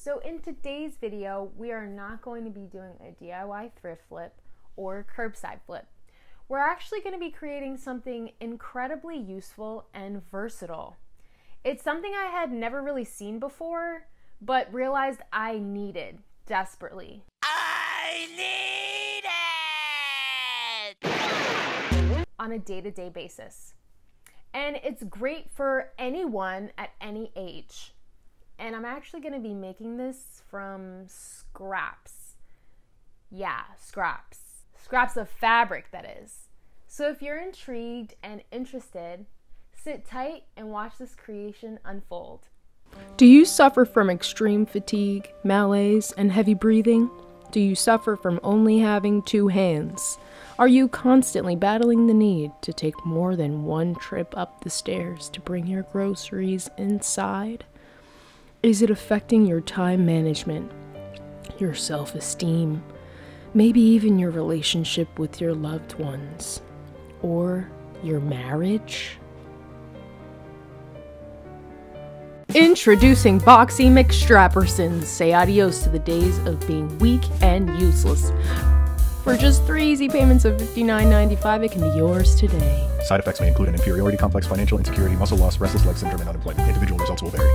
So in today's video, we are not going to be doing a DIY thrift flip or curbside flip. We're actually going to be creating something incredibly useful and versatile. It's something I had never really seen before, but realized I needed desperately. I need it! On a day-to-day basis. And it's great for anyone at any age. And I'm actually going to be making this from scraps. Yeah, scraps. Scraps of fabric, that is. So if you're intrigued and interested, sit tight and watch this creation unfold. Do you suffer from extreme fatigue, malaise, and heavy breathing? Do you suffer from only having two hands? Are you constantly battling the need to take more than one trip up the stairs to bring your groceries inside? Is it affecting your time management, your self-esteem, maybe even your relationship with your loved ones, or your marriage? Introducing Boxy McStrappersons. Say adios to the days of being weak and useless. For just 3 easy payments of $59.95, it can be yours today. Side effects may include an inferiority complex, financial insecurity, muscle loss, restless leg syndrome, and unemployment. Individual results will vary.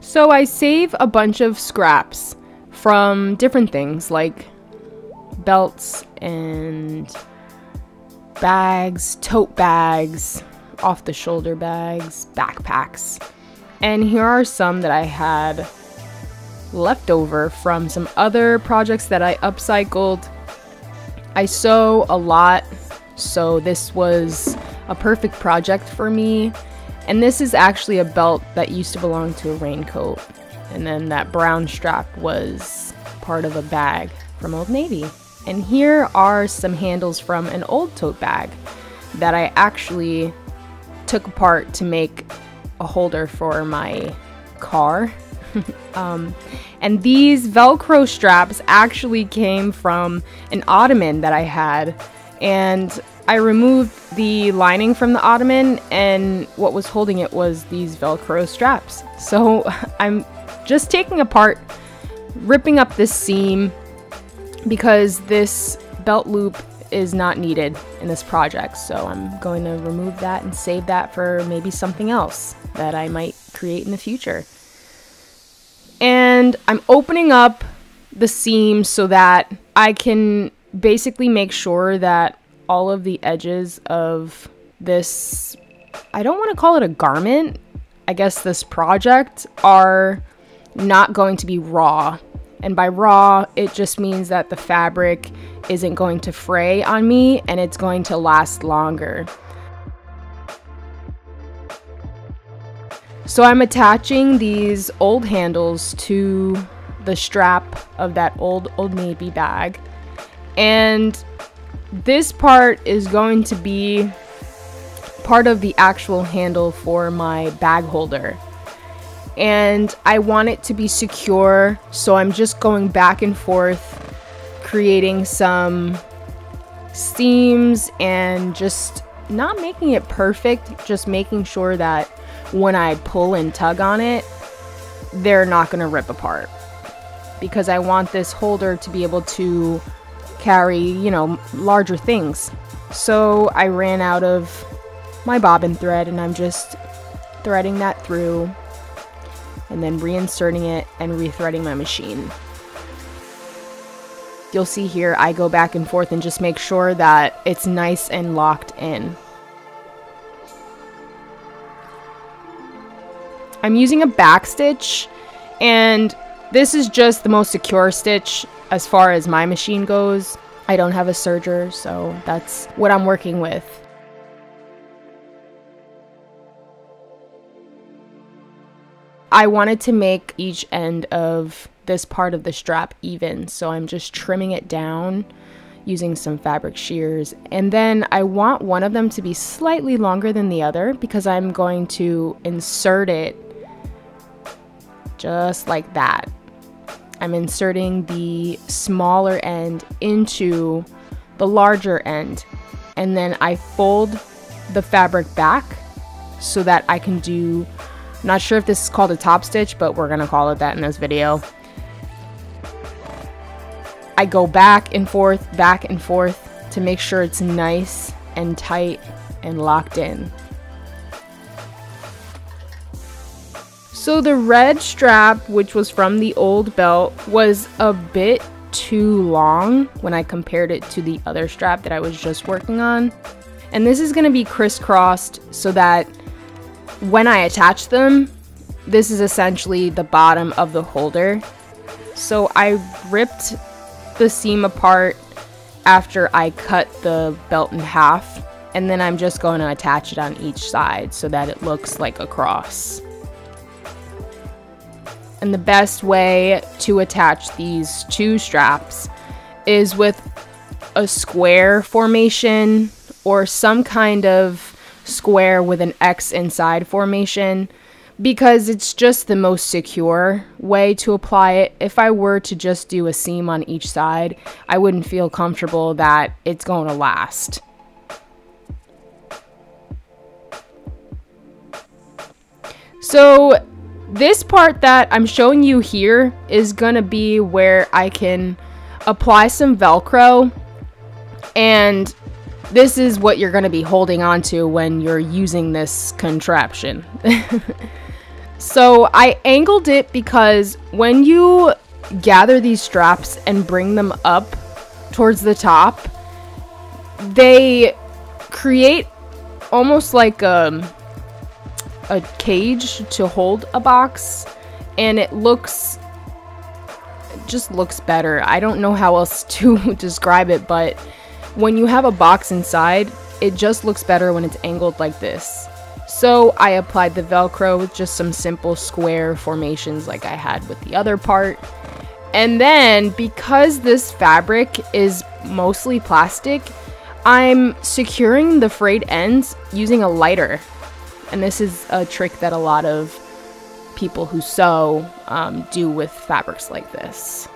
So I save a bunch of scraps from different things like belts and bags, tote bags, off-the-shoulder bags, backpacks. And here are some that I had left over from some other projects that I upcycled. I sew a lot, so this was a perfect project for me. And this is actually a belt that used to belong to a raincoat. And then that brown strap was part of a bag from Old Navy. And here are some handles from an old tote bag that I actually took apart to make a holder for my car. And these Velcro straps actually came from an ottoman that I had. And I removed the lining from the ottoman, and what was holding it was these Velcro straps. So I'm just taking apart, ripping up this seam, because this belt loop is not needed in this project. So I'm going to remove that and save that for maybe something else that I might create in the future. And I'm opening up the seam so that I can basically make sure that all of the edges of this, I don't want to call it a garment, I guess this project, are not going to be raw. And by raw, it just means that the fabric isn't going to fray on me and it's going to last longer. So I'm attaching these old handles to the strap of that old Old Navy bag. And this part is going to be part of the actual handle for my bag holder. And I want it to be secure, so I'm just going back and forth, creating some seams and just not making it perfect, just making sure that when I pull and tug on it, they're not going to rip apart. Because I want this holder to be able to carry, you know, larger things. So I ran out of my bobbin thread and I'm just threading that through and then reinserting it and rethreading my machine. You'll see here I go back and forth and just make sure that it's nice and locked in. I'm using a back stitch, and this is just the most secure stitch as far as my machine goes. I don't have a serger, so that's what I'm working with. I wanted to make each end of this part of the strap even, so I'm just trimming it down using some fabric shears. And then I want one of them to be slightly longer than the other because I'm going to insert it just like that. I'm inserting the smaller end into the larger end, and then I fold the fabric back so that I can do, not sure if this is called a top stitch, but we're gonna call it that in this video. I go back and forth to make sure it's nice and tight and locked in. So the red strap, which was from the old belt, was a bit too long when I compared it to the other strap that I was just working on. And this is going to be crisscrossed so that when I attach them, this is essentially the bottom of the holder. So I ripped the seam apart after I cut the belt in half, and then I'm just going to attach it on each side so that it looks like a cross. And the best way to attach these two straps is with a square formation or some kind of square with an X inside formation, because it's just the most secure way to apply it. If I were to just do a seam on each side, I wouldn't feel comfortable that it's going to last. So this part that I'm showing you here is gonna be where I can apply some Velcro, and this is what you're gonna be holding on to when you're using this contraption. So I angled it because when you gather these straps and bring them up towards the top, they create almost like a cage to hold a box, and it just looks better. I don't know how else to describe it, but when you have a box inside, it just looks better when it's angled like this. So I applied the Velcro with just some simple square formations like I had with the other part. And then, because this fabric is mostly plastic, I'm securing the frayed ends using a lighter. And this is a trick that a lot of people who sew do with fabrics like this.